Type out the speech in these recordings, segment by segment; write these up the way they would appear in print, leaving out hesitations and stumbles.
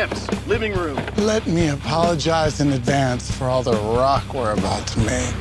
steps, living room. Let me apologize in advance for all the rock we're about to make.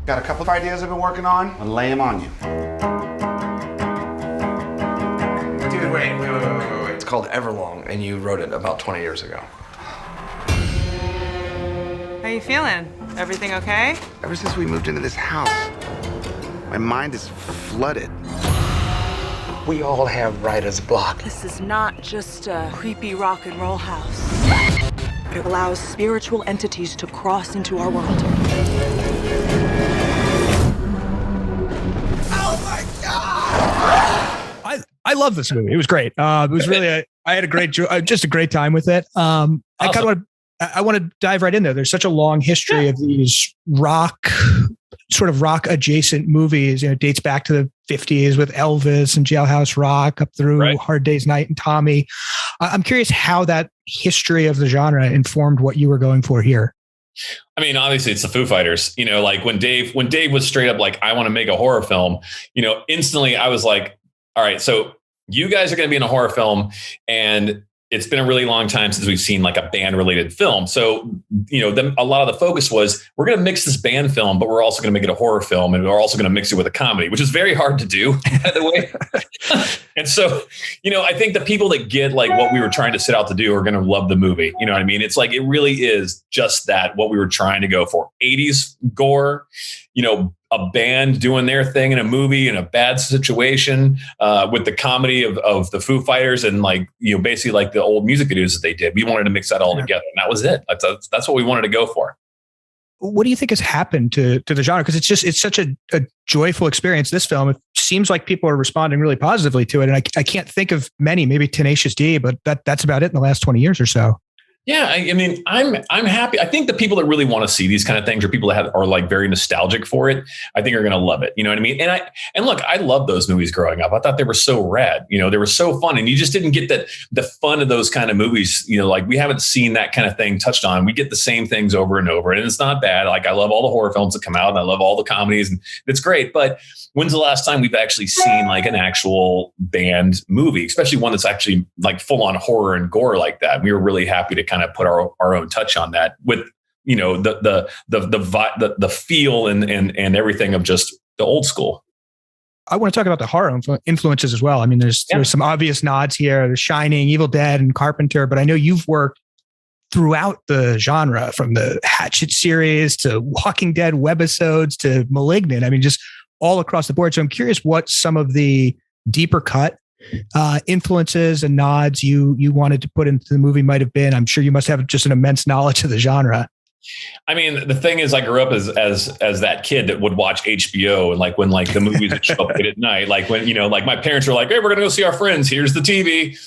Got a couple of ideas I've been working on. I'll lay them on you. Dude, wait. It's called Everlong, and you wrote it about 20 years ago. How you feeling? Everything okay? Ever since we moved into this house, my mind is flooded. We all have writer's block. This is not just a creepy rock and roll house. It allows spiritual entities to cross into our world. Oh my God! I love this movie. It was great. It was really, I had a great, just a great time with it. Awesome. I want to dive right in there. There's such a long history of these sort of rock adjacent movies. You know, it dates back to the 50s with Elvis and Jailhouse Rock up through Hard Day's Night and Tommy. I'm curious how that history of the genre informed what you were going for here. I mean, obviously it's the Foo Fighters, you know, like when Dave was straight up like, I want to make a horror film, you know, instantly I was like, all right, so you guys are going to be in a horror film, and it's been a really long time since we've seen like a band related film. So, you know, a lot of the focus was we're going to mix this band film, but we're also going to make it a horror film, and we're also going to mix it with a comedy, which is very hard to do, by the way. And so, you know, I think the people that get like what we were trying to set out to do are going to love the movie. You know what I mean? It's like, it really is just that, what we were trying to go for. 80s gore, you know, a band doing their thing in a movie in a bad situation, with the comedy of the Foo Fighters and like, you know, basically like the old music videos that they did. We wanted to mix that all together, and that was it. That's what we wanted to go for. What do you think has happened to the genre? Because it's such a joyful experience. This film, it seems like people are responding really positively to it, and I can't think of many. Maybe Tenacious D, but that's about it in the last 20 years or so. Yeah, I mean, I'm happy. I think the people that really want to see these kind of things, or people that are like very nostalgic for it, I think are going to love it. You know what I mean? And look, I loved those movies growing up. I thought they were so rad. You know, they were so fun, and you just didn't get the fun of those kind of movies. You know, like we haven't seen that kind of thing touched on. We get the same things over and over, and it's not bad. Like I love all the horror films that come out, and I love all the comedies, and it's great. But when's the last time we've actually seen like an actual band movie, especially one that's actually like full on horror and gore like that? We were really happy to kind of put our own touch on that with, you know, the feel and everything of just the old school. I want to talk about the horror influences as well. I mean, there's some obvious nods here. There's Shining, Evil Dead, and Carpenter, but I know you've worked throughout the genre, from the Hatchet series to Walking Dead webisodes to Malignant. I mean, just all across the board. So I'm curious what some of the deeper cut influences and nods you wanted to put into the movie might have been. I'm sure you must have just an immense knowledge of the genre. I mean, the thing is, I grew up as that kid that would watch HBO, and like when like the movies would show up late at night, like when, you know, like my parents were like, "Hey, we're gonna go see our friends. Here's the TV."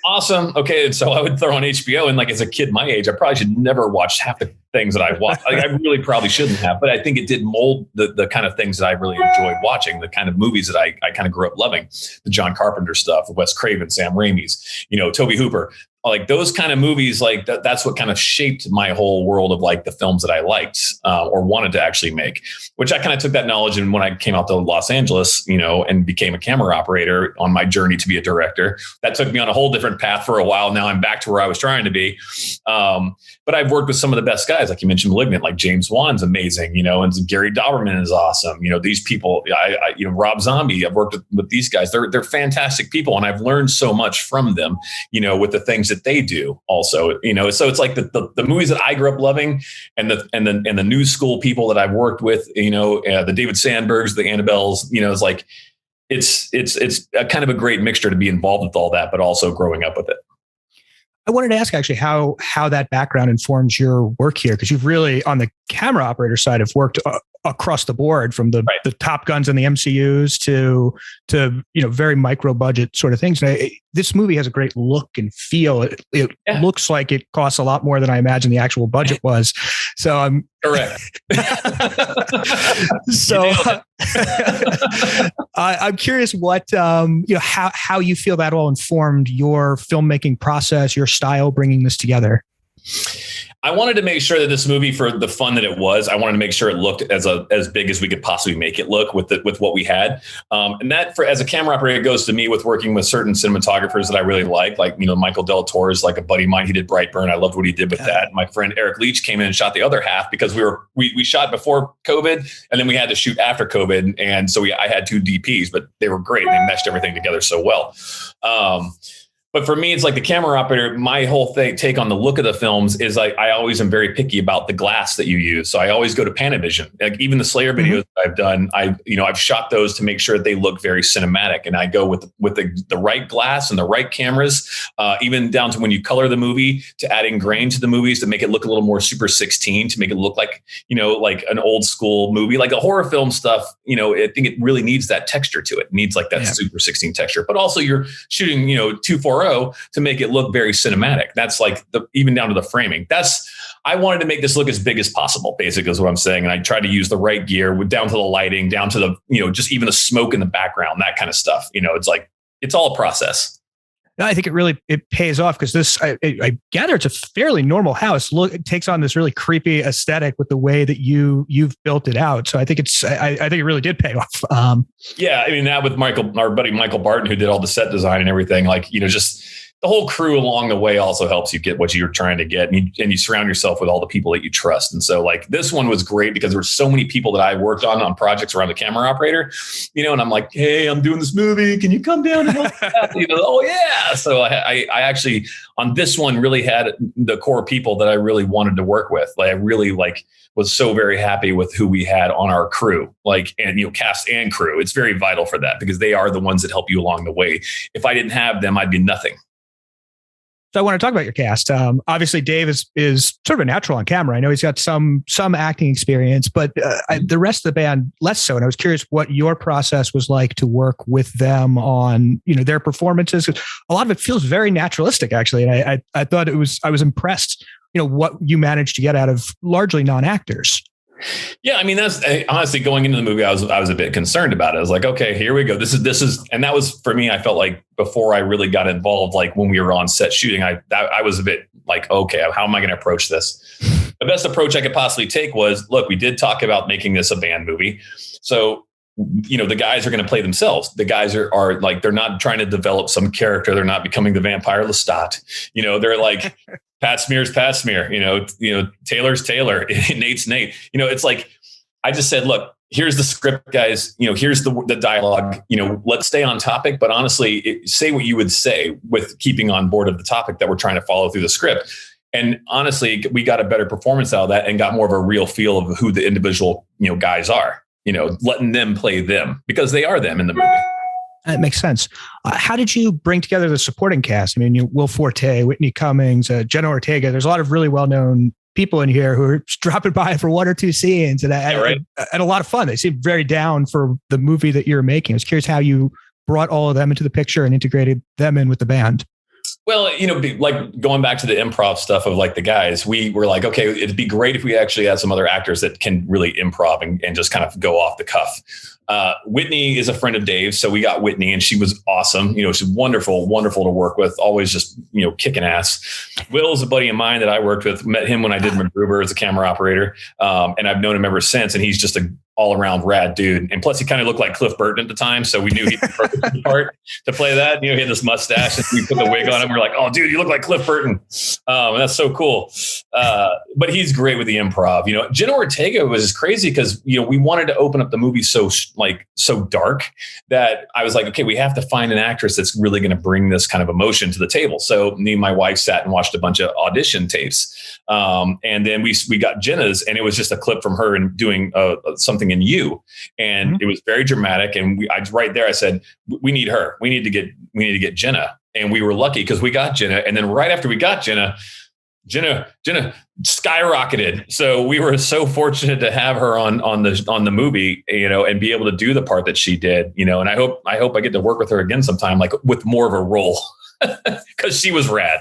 Awesome. Okay. And so I would throw on HBO, and like as a kid my age, I probably should never watch half the things that I watched. Like, I really probably shouldn't have, but I think it did mold the kind of things that I really enjoyed watching, the kind of movies that I kind of grew up loving, the John Carpenter stuff, Wes Craven, Sam Raimi's, you know, Tobe Hooper. Like those kind of movies, like that's what kind of shaped my whole world of like the films that I liked or wanted to actually make, which I kind of took that knowledge. And when I came out to Los Angeles, you know, and became a camera operator on my journey to be a director, that took me on a whole different path for a while. Now I'm back to where I was trying to be. But I've worked with some of the best guys, like you mentioned, Malignant, like James Wan's amazing, you know, and Gary Dauberman is awesome. You know, these people, you know, Rob Zombie, I've worked with these guys. They're fantastic people. And I've learned so much from them, you know, with the things that they do also, you know. So it's like the movies that I grew up loving, and the new school people that I've worked with, you know, the David Sandbergs, the Annabelles, you know, it's like, it's a kind of a great mixture to be involved with all that, but also growing up with it. I wanted to ask actually how that background informs your work here, because you've really, on the camera operator side, have worked across the board, from the top guns in the MCUs to you know, very micro budget sort of things. And this movie has a great look and feel. It looks like it costs a lot more than I imagine the actual budget was. So I'm correct. So I'm curious what you know, how you feel that all informed your filmmaking process, your style, bringing this together. I wanted to make sure that this movie, for the fun that it was, I wanted to make sure it looked as big as we could possibly make it look with what we had. And that, as a camera operator, goes to me with working with certain cinematographers that I really like Michael Del Toro is like a buddy of mine. He did Brightburn. I loved what he did with that. My friend Eric Leach came in and shot the other half because we shot before COVID, and then we had to shoot after COVID. And so I had 2 DPs, but they were great. They meshed everything together so well. But for me, it's like the camera operator, my whole take on the look of the films is like, I always am very picky about the glass that you use. So I always go to Panavision. Like even the Slayer videos that I've done, I've shot those to make sure that they look very cinematic. And I go with the right glass and the right cameras, even down to when you color the movie, to adding grain to the movies to make it look a little more Super 16, to make it look like, like an old school movie, like a horror film stuff. I think it really needs that texture to it. It needs like that Super 16 texture, but also you're shooting, 240 to make it look very cinematic. That's like even down to the framing. I wanted to make this look as big as possible, basically is what I'm saying. And I tried to use the right gear down to the lighting, down to the, just even the smoke in the background, that kind of stuff. It's like, it's all a process. No, I think it pays off because this, I gather it's a fairly normal house. Look, it takes on this really creepy aesthetic with the way that you've built it out. So I think I think it really did pay off. Yeah. I mean, that with our buddy, Michael Barton, who did all the set design and everything, like, just the whole crew along the way also helps you get what you're trying to get. And you surround yourself with all the people that you trust. And so like this one was great because there were so many people that I worked on projects around the camera operator, and I'm like, hey, I'm doing this movie. Can you come down and help? Oh yeah. So I actually on this one really had the core people that I really wanted to work with. Like I really was so very happy with who we had on our crew, and cast and crew. It's very vital for that because they are the ones that help you along the way. If I didn't have them, I'd be nothing. So I want to talk about your cast. Obviously, Dave is sort of a natural on camera. I know he's got some acting experience, but the rest of the band less so. And I was curious what your process was like to work with them on their performances. A lot of it feels very naturalistic, actually. And I thought I was impressed. What you managed to get out of largely non-actors. Yeah, I mean, that's honestly going into the movie. I was a bit concerned about it. I was like, okay, here we go. This is, and that was for me. I felt like before I really got involved, like when we were on set shooting, I was a bit like, okay, how am I going to approach this? The best approach I could possibly take was, look, we did talk about making this a band movie, so the guys are going to play themselves. The guys are like, they're not trying to develop some character. They're not becoming the vampire Lestat. They're like. Pat Smear's Pat Smear, Taylor's Taylor, Nate's Nate. It's like, I just said, look, here's the script, guys. Here's the dialogue. Let's stay on topic, but honestly, say what you would say with keeping on board of the topic that we're trying to follow through the script. And honestly, we got a better performance out of that and got more of a real feel of who the individual, guys are. Letting them play them because they are them in the movie. That makes sense. How did you bring together the supporting cast? I mean, Will Forte, Whitney Cummings, Jenna Ortega. There's a lot of really well-known people in here who are dropping by for 1 or 2 scenes and a lot of fun. They seem very down for the movie that you're making. I was curious how you brought all of them into the picture and integrated them in with the band. Well, like going back to the improv stuff of like the guys, we were like, okay, it'd be great if we actually had some other actors that can really improv and just kind of go off the cuff. Whitney is a friend of Dave's. So we got Whitney and she was awesome. She's wonderful to work with, always just, kicking ass. Will's a buddy of mine that I worked with, met him when I did MacGruber as a camera operator. And I've known him ever since. And he's just a all around rad dude. And plus he kind of looked like Cliff Burton at the time. So we knew he was the perfect part to play that. He had this mustache and we put the wig on him. We're like, oh dude, you look like Cliff Burton. And that's so cool. But he's great with the improv. Jenna Ortega was crazy because, we wanted to open up the movie so dark that I was like, okay, we have to find an actress that's really going to bring this kind of emotion to the table. So me and my wife sat and watched a bunch of audition tapes. And then we got Jenna's and it was just a clip from her and doing something in You. And it was very dramatic. And right there, I said, we need her. We need to get Jenna. And we were lucky because we got Jenna. And then right after we got Jenna skyrocketed. So we were so fortunate to have her on the movie, and be able to do the part that she did, and I hope I get to work with her again sometime, like with more of a role because she was rad.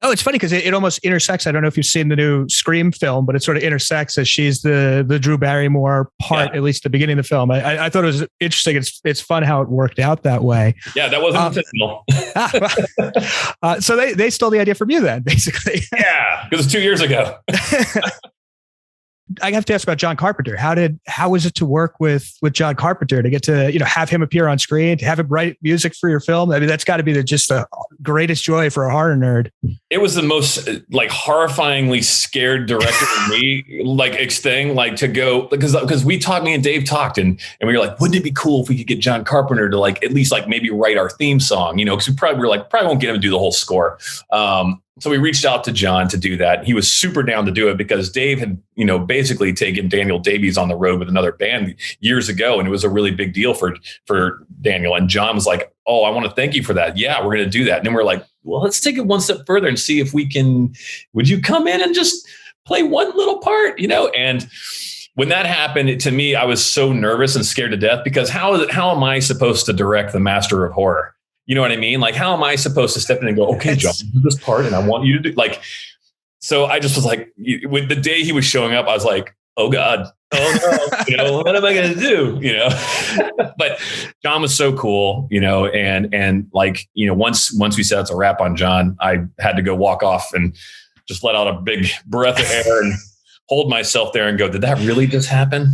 Oh, it's funny because it almost intersects. I don't know if you've seen the new Scream film, but it sort of intersects as she's the Drew Barrymore part, at least at the beginning of the film. I thought it was interesting. It's fun how it worked out that way. Yeah, that wasn't intentional. So they stole the idea from you then, basically. Yeah, because it's 2 years ago. I have to ask about John Carpenter. How was it to work with John Carpenter, to get to, have him appear on screen, to have him write music for your film? I mean, that's got to be just the greatest joy for a horror nerd. It was the most horrifyingly scared director of me, thing, to go, because me and Dave talked and we were like, wouldn't it be cool if we could get John Carpenter to at least maybe write our theme song, because we probably won't get him to do the whole score. So we reached out to John to do that. He was super down to do it because Dave had, basically taken Daniel Davies on the road with another band years ago. And it was a really big deal for Daniel. And John was like, oh, I want to thank you for that. Yeah, we're going to do that. And then we're like, well, let's take it one step further and see if would you come in and just play one little part, And when that happened, to me, I was so nervous and scared to death because how am I supposed to direct the master of horror? You know what I mean? How am I supposed to step in and go, okay, John, do this part and I want you to do so I just was like, with the day he was showing up, I was like, oh God, oh no, what am I going to do? But John was so cool, and once we set out to wrap on John, I had to go walk off and just let out a big breath of air and hold myself there and go, did that really just happen?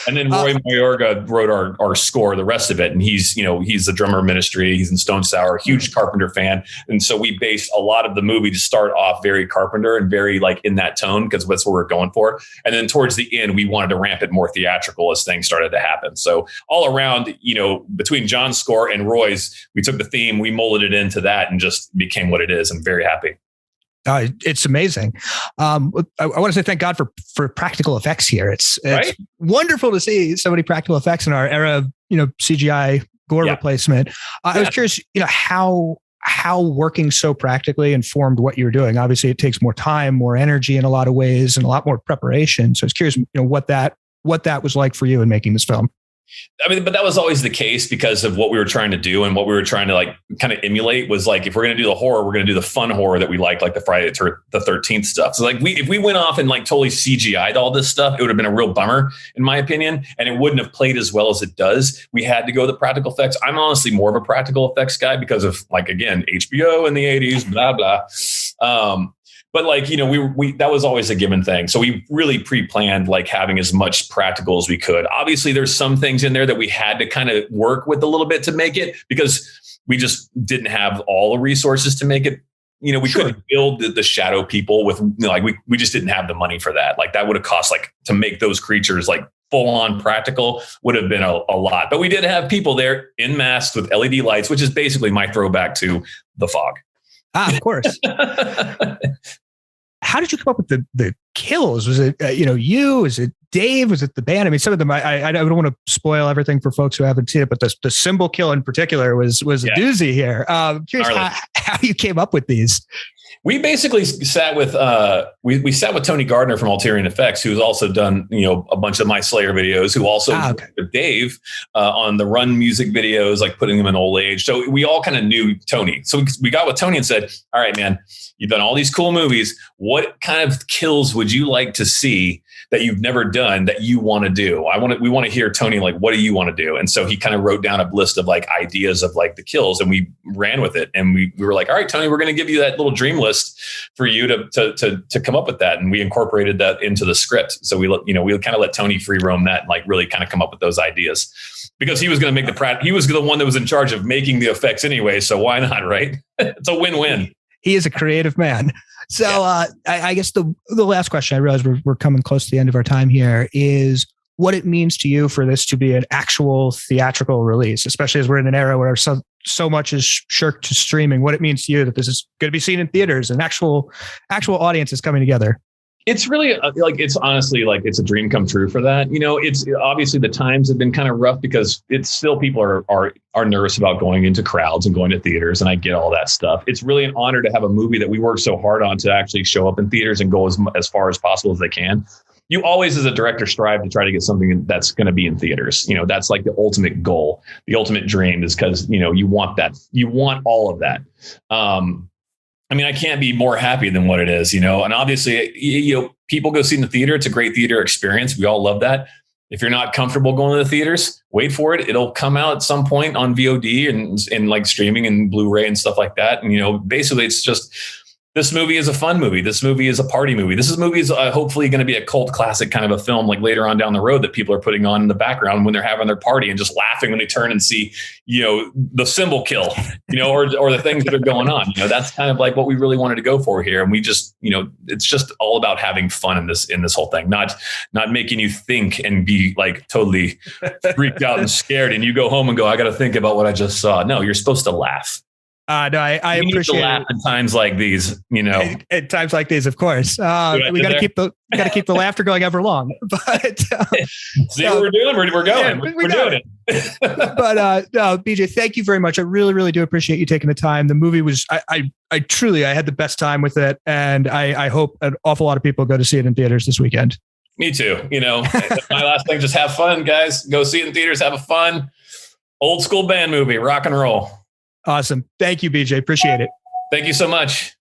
And then Roy Mayorga wrote our score, the rest of it. And he's the drummer of Ministry. He's in Stone Sour, huge Carpenter fan. And so we based a lot of the movie to start off very Carpenter and very in that tone, because that's what we're going for. And then towards the end, we wanted to ramp it more theatrical as things started to happen. So all around, between John's score and Roy's, we took the theme, we molded it into that and just became what it is. I'm very happy. It's amazing. I want to say thank God for practical effects here. It's right? wonderful to see so many practical effects in our era of CGI gore replacement. I was curious, how working so practically informed what you're doing. Obviously, it takes more time, more energy in a lot of ways, and a lot more preparation. So I was curious, what that was like for you in making this film. I mean, but that was always the case because of what we were trying to do and what we were trying to kind of emulate was if we're going to do the horror, we're going to do the fun horror that we like the Friday the 13th stuff. So if we went off and totally CGI'd all this stuff, it would have been a real bummer in my opinion. And it wouldn't have played as well as it does. We had to go the practical effects. I'm honestly more of a practical effects guy because of again, HBO in the 80s, blah, blah. But we that was always a given thing. So we really pre-planned having as much practical as we could. Obviously, there's some things in there that we had to kind of work with a little bit to make it because we just didn't have all the resources to make it. We couldn't build the shadow people with we just didn't have the money for that. That would have cost to make those creatures full on practical would have been a lot. But we did have people there in masks with LED lights, which is basically my throwback to The Fog. Of course. How did you come up with the kills? Was it, you? Was it Dave? Was it the band? I mean, some of them, I don't want to spoil everything for folks who haven't seen it, but the symbol kill in particular was a doozy here. Curious how you came up with these. We basically sat with we sat with Tony Gardner from Ulterior Effects, who's also done a bunch of my Slayer videos, who also worked with Dave on the Run music videos, putting them in old age. So we all kind of knew Tony. So we got with Tony and said, "All right, man, you've done all these cool movies. What kind of kills would you like to see that you've never done that you want to do? We want to hear Tony, what do you want to do?" And so he kind of wrote down a list of ideas of the kills, and we ran with it. And we were like, all right, Tony, we're going to give you that little dream list for you to come up with that. And we incorporated that into the script. So we kind of let Tony free roam that and really kind of come up with those ideas because he was going to make he was the one that was in charge of making the effects anyway. So why not? Right. It's a win-win. He is a creative man. So I guess the last question, I realize we're coming close to the end of our time here, is what it means to you for this to be an actual theatrical release, especially as we're in an era where so much is shirked to streaming. What it means to you that this is going to be seen in theaters and actual audience is coming together. It's really it's honestly it's a dream come true for that. It's obviously the times have been kind of rough because it's still people are nervous about going into crowds and going to theaters. And I get all that stuff. It's really an honor to have a movie that we worked so hard on to actually show up in theaters and go as far as possible as they can. You always, as a director, strive to try to get something that's going to be in theaters. That's the ultimate goal. The ultimate dream is because, you want that. You want all of that. I mean, I can't be more happy than what it is, and obviously, people go see in the theater. It's a great theater experience. We all love that. If you're not comfortable going to the theaters, wait for it. It'll come out at some point on VOD and like streaming and Blu-ray and stuff like that. And, basically it's just, this movie is a fun movie. This movie is a party movie. This movie is hopefully going to be a cult classic kind of a film, like later on down the road, that people are putting on in the background when they're having their party and just laughing when they turn and see, the symbol kill, or the things that are going on. That's kind of like what we really wanted to go for here. And we just, it's just all about having fun in this whole thing, not making you think and be like totally freaked out and scared. And you go home and go, I got to think about what I just saw. No, you're supposed to laugh. No, I appreciate to laugh at times like these, At times like these, of course. We got to keep the laughter going ever long. But see what we're doing. We're going. Yeah, we're doing it. But no, BJ, thank you very much. I really, really do appreciate you taking the time. The movie was, I truly, I had the best time with it, and I hope an awful lot of people go to see it in theaters this weekend. Me too. My last thing, just have fun, guys. Go see it in theaters. Have a fun old school band movie. Rock and roll. Awesome. Thank you, BJ. Appreciate it. Thank you so much.